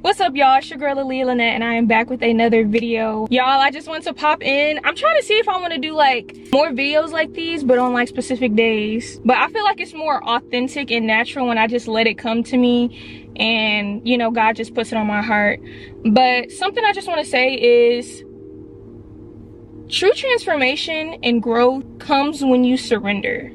What's up, y'all? It's your girl Aaliyah Lynette, and I am back with another video. Y'all, I just want to pop in. I'm trying to see if I want to do like more videos like these, but on like specific days. But I feel like it's more authentic and natural when I just let it come to me, and you know, God just puts it on my heart. But something I just want to say is true transformation and growth comes when you surrender.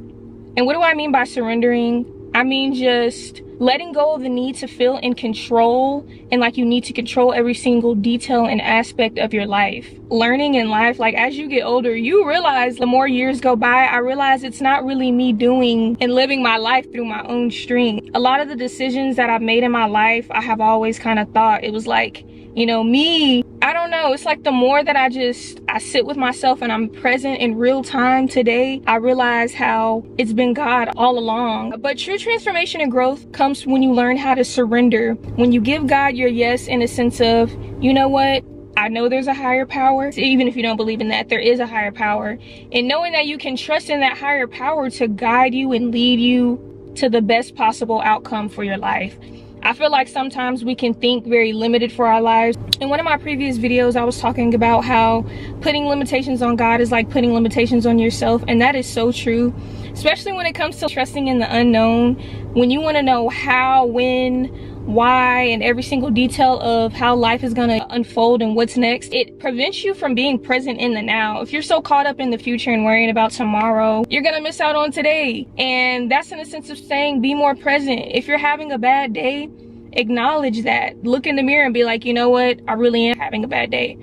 And what do I mean by surrendering? I mean just letting go of the need to feel in control, and like you need to control every single detail and aspect of your life. Learning in life, like as you get older, you realize the more years go by, I realize it's not really me doing and living my life through my own strength. A lot of the decisions that I've made in my life, I have always kind of thought it was like, you know, me. I don't know, it's like the more that I sit with myself and I'm present in real time today, I realize how it's been God all along. But true transformation and growth comes when you learn how to surrender. When you give God your yes in a sense of, you know what? I know there's a higher power. Even if you don't believe in that, there is a higher power. And knowing that you can trust in that higher power to guide you and lead you to the best possible outcome for your life. I feel like sometimes we can think very limited for our lives. In one of my previous videos, I was talking about how putting limitations on God is like putting limitations on yourself. And that is so true, especially when it comes to trusting in the unknown. When you want to know how, when, why, and every single detail of how life is going to unfold and what's next, it prevents you from being present in the now. If you're so caught up in the future and worrying about tomorrow, you're going to miss out on today. And that's in a sense of saying be more present. If you're having a bad day, acknowledge that. Look in the mirror and be like, you know what, I really am having a bad day.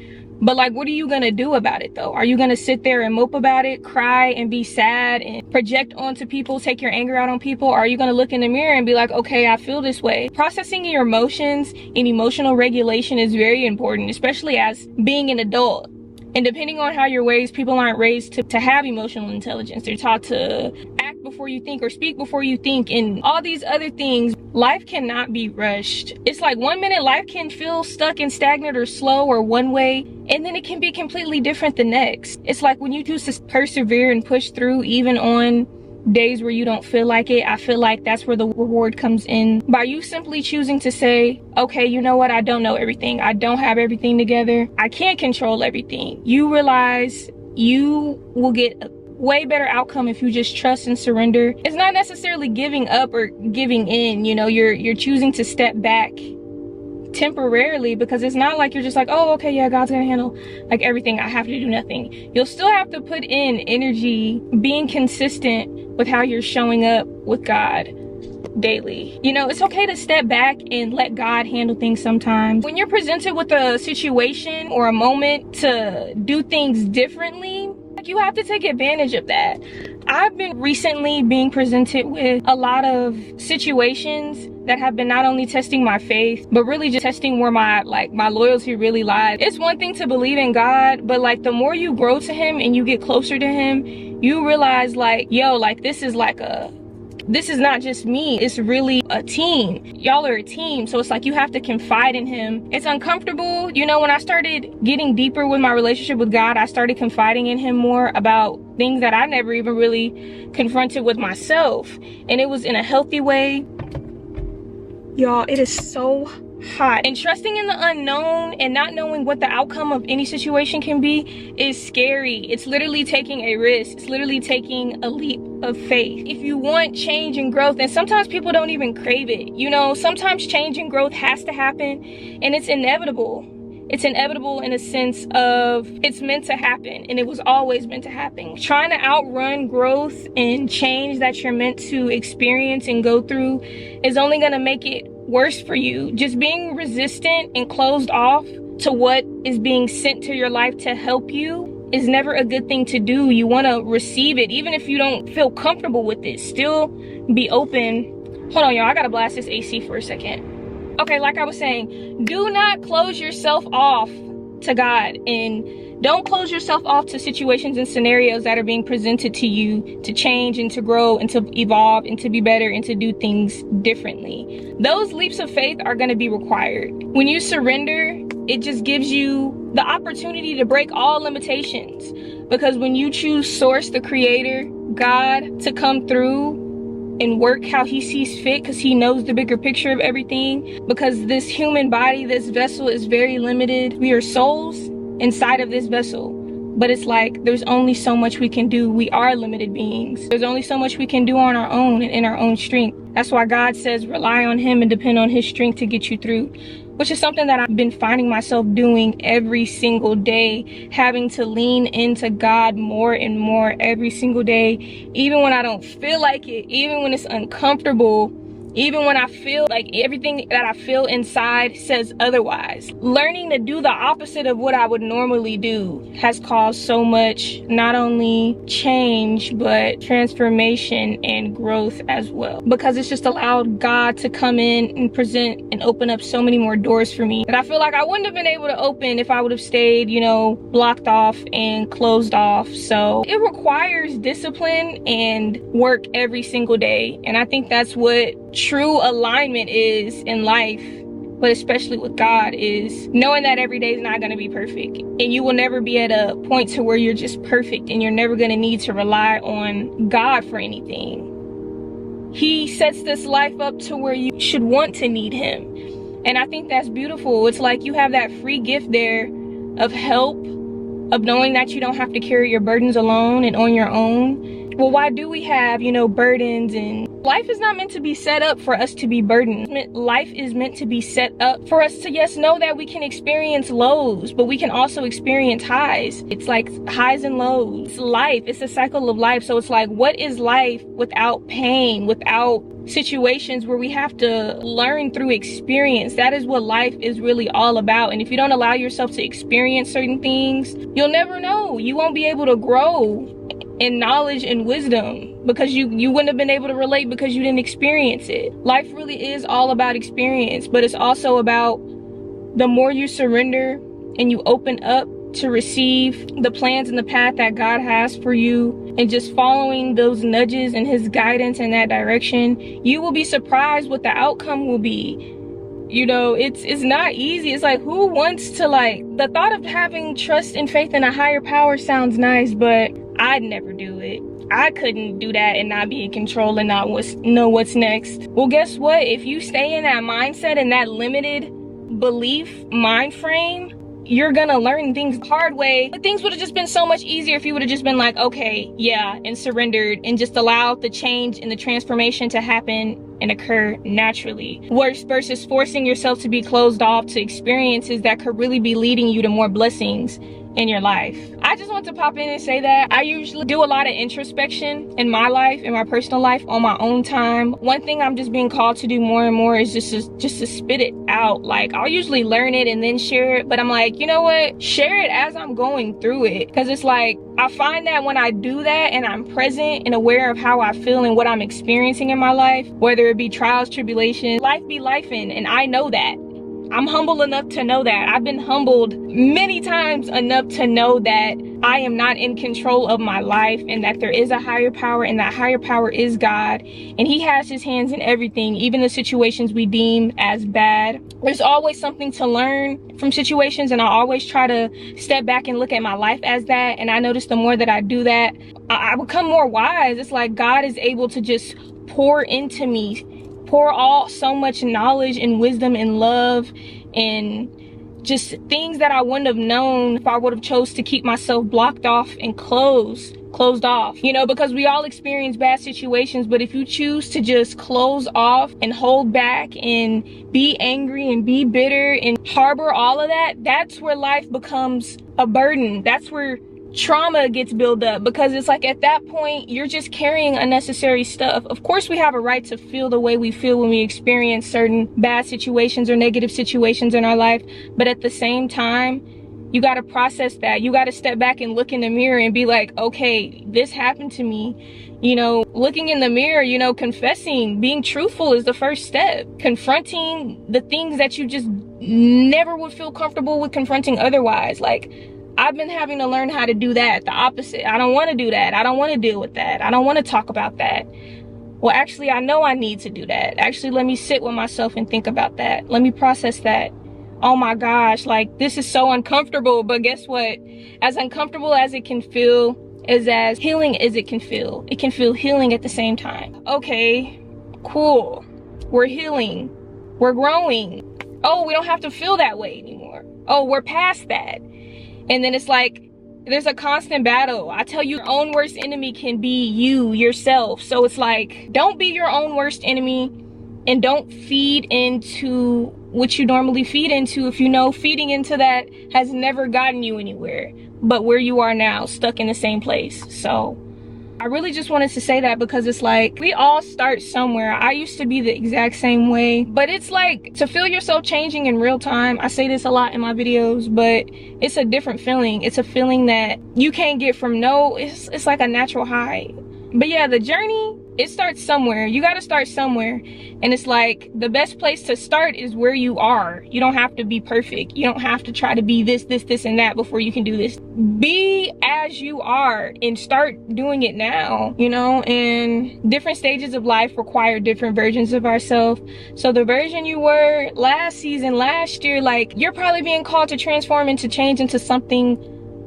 But like, what are you gonna do about it though? Are you gonna sit there and mope about it, cry and be sad and project onto people, take your anger out on people? Or are you gonna look in the mirror and be like, okay, I feel this way? Processing your emotions and emotional regulation is very important, especially as being an adult. And depending on how you're raised, people aren't raised to have emotional intelligence. They're taught to act before you think or speak before you think and all these other things. Life cannot be rushed. It's like 1 minute life can feel stuck and stagnant or slow or one way, and then it can be completely different the next. It's like when you choose to persevere and push through even on days where you don't feel like it, I feel like that's where the reward comes in. By you simply choosing to say, okay, you know what, I don't know everything. I don't have everything together. I can't control everything. You realize you will get a way better outcome if you just trust and surrender. It's not necessarily giving up or giving in, you know, you're choosing to step back temporarily, because it's not like you're just like, oh, okay, yeah, God's gonna handle like everything. I have to do nothing. You'll still have to put in energy, being consistent with how you're showing up with God daily. You know, it's okay to step back and let God handle things sometimes. When you're presented with a situation or a moment to do things differently, like, you have to take advantage of that. I've been recently being presented with a lot of situations that have been not only testing my faith, but really just testing where my loyalty really lies. It's one thing to believe in God, but like the more you grow to him and you get closer to him, you realize like, yo, like this is not just me, it's really a team. Y'all are a team, so it's like you have to confide in him. It's uncomfortable. You know, when I started getting deeper with my relationship with God, I started confiding in him more about things that I never even really confronted with myself. And it was in a healthy way. Y'all, it is so hot. And trusting in the unknown and not knowing what the outcome of any situation can be is scary. It's literally taking a risk. It's literally taking a leap of faith. If you want change and growth, and sometimes people don't even crave it, you know, sometimes change and growth has to happen, and it's inevitable. It's inevitable in a sense of it's meant to happen, and it was always meant to happen. Trying to outrun growth and change that you're meant to experience and go through is only gonna make it worse for you. Just being resistant and closed off to what is being sent to your life to help you is never a good thing to do. You want to receive it, even if you don't feel comfortable with it. Still be open. Hold on, y'all, I gotta blast this AC for a second. Okay, like I was saying, do not close yourself off to God, and don't close yourself off to situations and scenarios that are being presented to you to change and to grow and to evolve and to be better and to do things differently. Those leaps of faith are going to be required. When you surrender, it just gives you the opportunity to break all limitations, because when you choose Source, the Creator, God, to come through and work how he sees fit, because he knows the bigger picture of everything. Because this human body, this vessel, is very limited. We are souls inside of this vessel, but it's like there's only so much we can do. We are limited beings. There's only so much we can do on our own and in our own strength. That's why God says rely on him and depend on his strength to get you through, which is something that I've been finding myself doing every single day, having to lean into God more and more every single day, even when I don't feel like it, even when it's uncomfortable, even when I feel like everything that I feel inside says otherwise. Learning to do the opposite of what I would normally do has caused so much, not only change, but transformation and growth as well. Because it's just allowed God to come in and present and open up so many more doors for me that I feel like I wouldn't have been able to open if I would have stayed, you know, blocked off and closed off. So it requires discipline and work every single day. And I think that's what true alignment is in life, but especially with God, is knowing that every day is not going to be perfect, and you will never be at a point to where you're just perfect, and you're never going to need to rely on God for anything. He sets this life up to where you should want to need him, and I think that's beautiful. It's like you have that free gift there of help, of knowing that you don't have to carry your burdens alone and on your own. Well, why do we have, you know, burdens? And life is not meant to be set up for us to be burdened. Life is meant to be set up for us to, yes, know that we can experience lows, but we can also experience highs. It's like highs and lows. It's life. It's a cycle of life. So it's like, what is life without pain, without situations where we have to learn through experience? That is what life is really all about. And if you don't allow yourself to experience certain things, you'll never know. You won't be able to grow in knowledge and wisdom, because you wouldn't have been able to relate because you didn't experience it. Life really is all about experience, but it's also about the more you surrender and you open up to receive the plans and the path that God has for you, and just following those nudges and his guidance in that direction, you will be surprised what the outcome will be. You know, it's not easy. It's like, who wants to, like, the thought of having trust and faith in a higher power sounds nice, but I'd never do it. I couldn't do that and not be in control and not know what's next. Well, guess what? If you stay in that mindset and that limited belief mind frame, you're gonna learn things the hard way. But things would have just been so much easier if you would have just been like, okay, yeah, and surrendered and just allowed the change and the transformation to happen and occur naturally. Worse, versus forcing yourself to be closed off to experiences that could really be leading you to more blessings in your life. I just want to pop in and say that I usually do a lot of introspection in my life, in my personal life, on my own time. One thing I'm just being called to do more and more is just to spit it out. Like, I'll usually learn it and then share it, but I'm like, you know what? Share it as I'm going through it. Because it's like, I find that when I do that and I'm present and aware of how I feel and what I'm experiencing in my life, whether it be trials, tribulations, life be lifing, and I know that. I'm humble enough to know that. I've been humbled many times enough to know that I am not in control of my life, and that there is a higher power, and that higher power is God, and he has his hands in everything, even the situations we deem as bad. There's always something to learn from situations, and I always try to step back and look at my life as that. And I notice the more that I do that, I become more wise. It's like God is able to just pour into me, pour so much knowledge and wisdom and love and just things that I wouldn't have known if I would have chose to keep myself blocked off and closed off, you know, because we all experience bad situations. But if you choose to just close off and hold back and be angry and be bitter and harbor all of that, that's where life becomes a burden. That's where trauma gets built up, because it's like at that point you're just carrying unnecessary stuff. Of course, we have a right to feel the way we feel when we experience certain bad situations or negative situations in our life, but at the same time, you got to process that. You got to step back and look in the mirror and be like, okay, this happened to me. You know, looking in the mirror, you know, confessing, being truthful is the first step. Confronting the things that you just never would feel comfortable with confronting otherwise. Like, I've been having to learn how to do that, the opposite. I don't want to do that. I don't want to deal with that. I don't want to talk about that. Well, actually, I know I need to do that. Actually, let me sit with myself and think about that. Let me process that. Oh my gosh, like, this is so uncomfortable. But guess what? As uncomfortable as it can feel, is as healing as it can feel. It can feel healing at the same time. Okay, cool. We're healing. We're growing. Oh, we don't have to feel that way anymore. Oh, we're past that. And then it's like, there's a constant battle. I tell you, your own worst enemy can be you, yourself. So it's like, don't be your own worst enemy, and don't feed into what you normally feed into if you know feeding into that has never gotten you anywhere but where you are now, stuck in the same place. So I really just wanted to say that because it's like, we all start somewhere. I used to be the exact same way, but it's like, to feel yourself changing in real time, I say this a lot in my videos, but it's a different feeling. It's a feeling that you can't get from it's like a natural high. But yeah, the journey, it starts somewhere. You got to start somewhere. And it's like, the best place to start is where you are. You don't have to be perfect. You don't have to try to be this, and that before you can do this. Be as you are and start doing it now, you know? And different stages of life require different versions of ourselves. So the version you were last season, last year, like, you're probably being called to transform and to change into something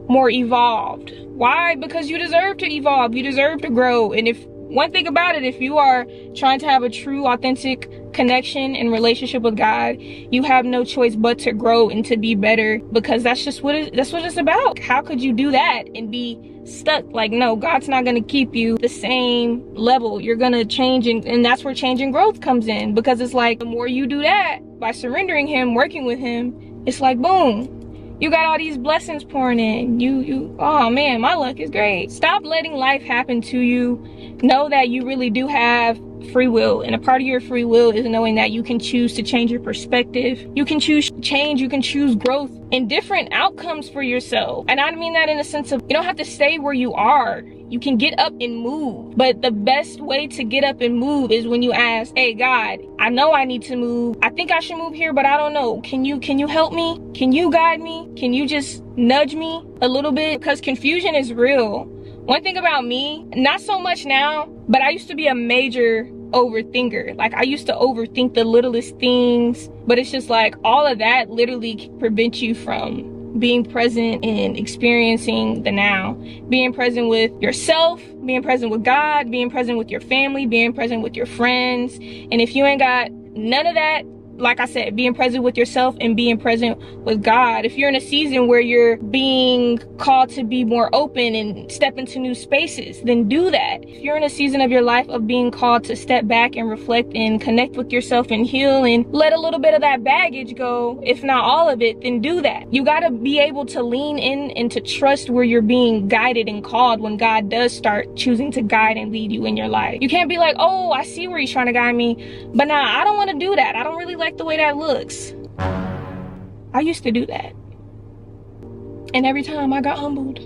more evolved. Why? Because you deserve to evolve. You deserve to grow. And if one thing about it, if you are trying to have a true, authentic connection and relationship with God, you have no choice but to grow and to be better, because that's what it's about. How could you do that and be stuck? Like, no, God's not going to keep you the same level. You're going to change, and that's where change and growth comes in, because it's like, the more you do that by surrendering Him, working with Him, it's like, boom, you got all these blessings pouring in. Oh man, my luck is great. Stop letting life happen to you. Know that you really do have free will, and a part of your free will is knowing that you can choose to change your perspective. You can choose change, you can choose growth and different outcomes for yourself. And I mean that in a sense of, you don't have to stay where you are. You can get up and move. But the best way to get up and move is when you ask, hey God, I know I need to move. I think I should move here, but I don't know. Can you help me? Can you guide me? Can you just nudge me a little bit? Because confusion is real. One thing about me, not so much now, but I used to be a major overthinker. Like, I used to overthink the littlest things, but it's just like, all of that literally prevents you from being present and experiencing the now, being present with yourself, being present with God, being present with your family, being present with your friends. And if you ain't got none of that, like I said, being present with yourself and being present with God. If you're in a season where you're being called to be more open and step into new spaces, then do that. If you're in a season of your life of being called to step back and reflect and connect with yourself and heal and let a little bit of that baggage go, if not all of it, then do that. You got to be able to lean in and to trust where you're being guided and called when God does start choosing to guide and lead you in your life. You can't be like, oh, I see where He's trying to guide me, but nah, I don't want to do that. I don't really like the way that looks. I used to do that, and every time I got humbled,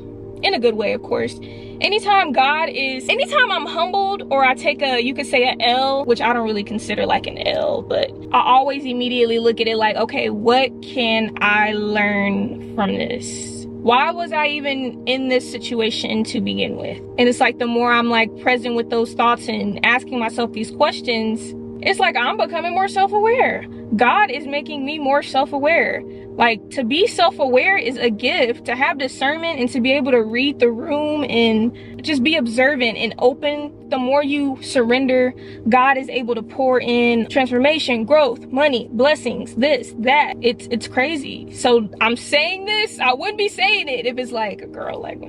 in a good way, of course. Anytime I'm humbled, or I take you could say an L, which I don't really consider like an L, but I always immediately look at it like, okay, what can I learn from this? Why was I even in this situation to begin with? And it's like, the more I'm like present with those thoughts and asking myself these questions, it's like I'm becoming more self-aware. God is making me more self-aware. Like, to be self-aware is a gift. To have discernment and to be able to read the room and just be observant and open. The more you surrender, God is able to pour in transformation, growth, money, blessings, this, that. It's crazy. So I'm saying this, I wouldn't be saying it if it's like a girl, like,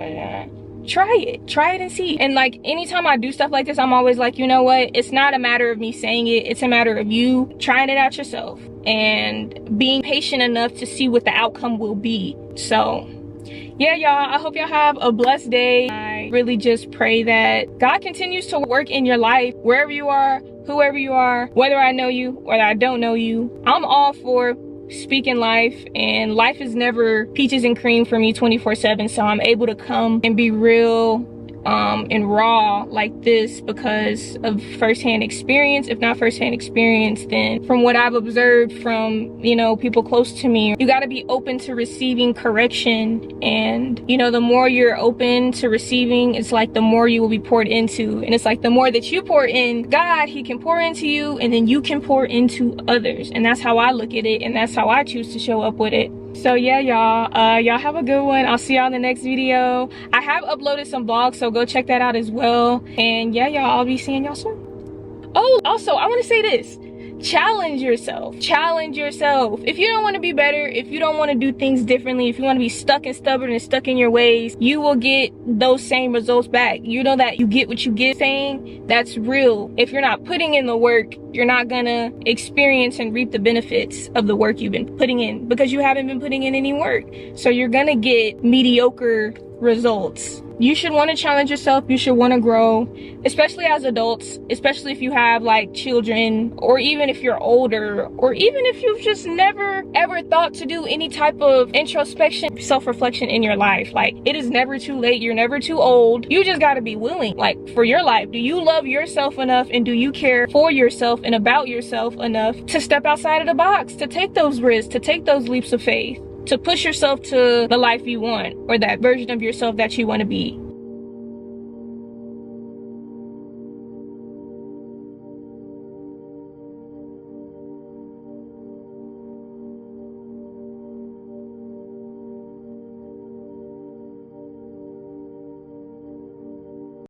try it and see. And like, anytime I do stuff like this, I'm always like, you know what, it's not a matter of me saying it, it's a matter of you trying it out yourself and being patient enough to see what the outcome will be. So yeah, y'all, I hope y'all have a blessed day. I really just pray that God continues to work in your life, wherever you are, whoever you are, whether I know you, whether I don't know you. I'm all for speaking life, and life is never peaches and cream for me 24/7. So I'm able to come and be real and raw like this because of firsthand experience. If not firsthand experience, then from what I've observed from, you know, people close to me. You got to be open to receiving correction, and you know, the more you're open to receiving, it's like the more you will be poured into. And it's like the more that you pour in God, He can pour into you, and then you can pour into others. And that's how I look at it, and that's how I choose to show up with it. So yeah, y'all have a good one. I'll see y'all in the next video. I have uploaded some vlogs, so go check that out as well. And yeah, y'all, I'll be seeing y'all soon. Oh, also, I want to say this. Challenge yourself. Challenge yourself. If you don't want to be better, if you don't want to do things differently, if you want to be stuck and stubborn and stuck in your ways, you will get those same results back. You know that you get what you get saying? That's real. If you're not putting in the work, you're not gonna experience and reap the benefits of the work you've been putting in, because you haven't been putting in any work. So you're gonna get mediocre results. You should want to challenge yourself. You should want to grow, especially as adults, especially if you have like children, or even if you're older, or even if you've just never ever thought to do any type of introspection, self-reflection in your life. Like, it is never too late. You're never too old. You just got to be willing, like, for your life. Do you love yourself enough, and do you care for yourself and about yourself enough to step outside of the box, to take those risks, to take those leaps of faith, to push yourself to the life you want, or that version of yourself that you want to be?